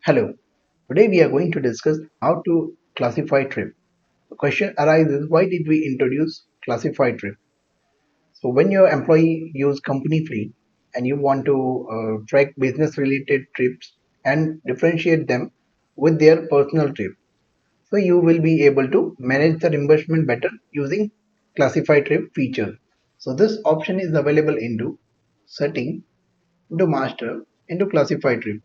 Hello, today we are going to discuss how to classify trip. The question arises, why did we introduce classify trip? So when your employee use company fleet and you want to track business related trips and differentiate them with their personal trip, so you will be able to manage the reimbursement better using classify trip feature. So this option is available into setting, into master, into classify trip.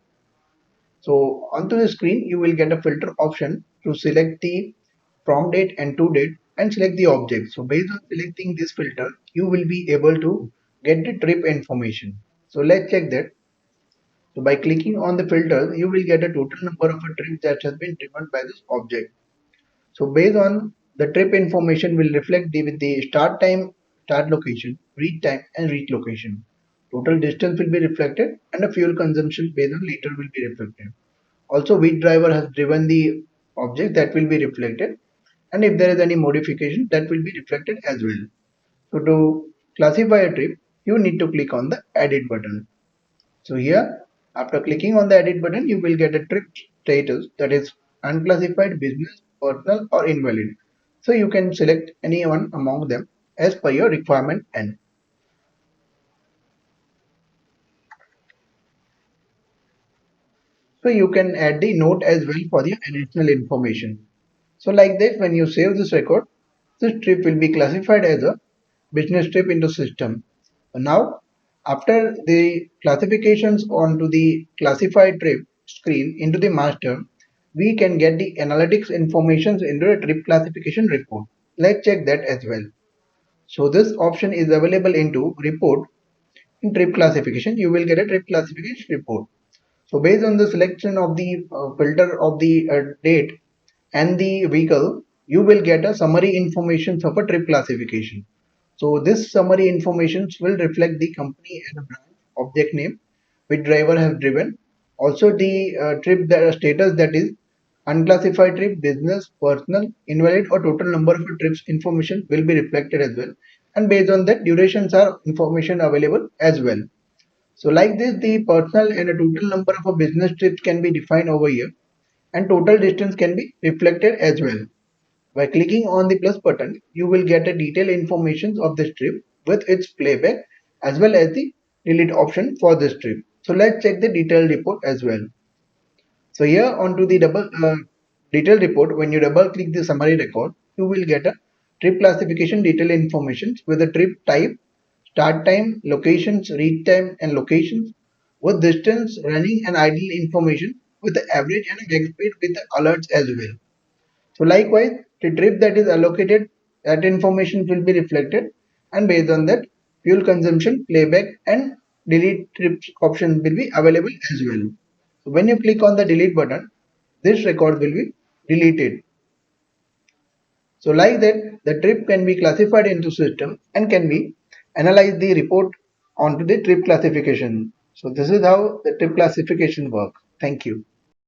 So onto the screen, you will get a filter option to select the from date and to date and select the object. So based on selecting this filter, you will be able to get the trip information. So let's check that. So by clicking on the filter, you will get a total number of a trip that has been driven by this object. So based on the trip information will reflect with the start time, start location, reach time and reach location. Total distance will be reflected and the fuel consumption based on liter will be reflected. Also, which driver has driven the object that will be reflected, and if there is any modification that will be reflected as well. So to classify a trip, you need to click on the edit button. So here, after clicking on the edit button, you will get a trip status, that is unclassified, business, personal or invalid. So you can select any one among them as per your requirement and so you can add the note as well for the additional information. So like that, when you save this record, this trip will be classified as a business trip into system. Now, after the classifications onto the classified trip screen into the master, we can get the analytics information into a trip classification report. Let's check that as well. So this option is available into report. In trip classification, you will get a trip classification report. So based on the selection of the filter of the date and the vehicle, you will get a summary information of a trip classification. So this summary information will reflect the company and a brand, object name, which driver has driven. Also the trip status, that is unclassified trip, business, personal, invalid or total number of trips information will be reflected as well. And based on that, durations are information available as well. So like this, the personal and a total number of a business trips can be defined over here and total distance can be reflected as well. By clicking on the plus button, you will get a detailed information of this trip with its playback as well as the delete option for this trip. So let's check the detailed report as well. So here onto the double detailed report, when you double click the summary record, you will get a trip classification detailed information with the trip type, start time, locations, reach time and locations, with distance, running and idle information with the average and max speed with the alerts as well. So likewise, the trip that is allocated, that information will be reflected, and based on that, fuel consumption, playback and delete trips option will be available as well. So when you click on the delete button, this record will be deleted. So like that, the trip can be classified into system and can be analyze the report onto the trip classification. So this is how the trip classification works. Thank you.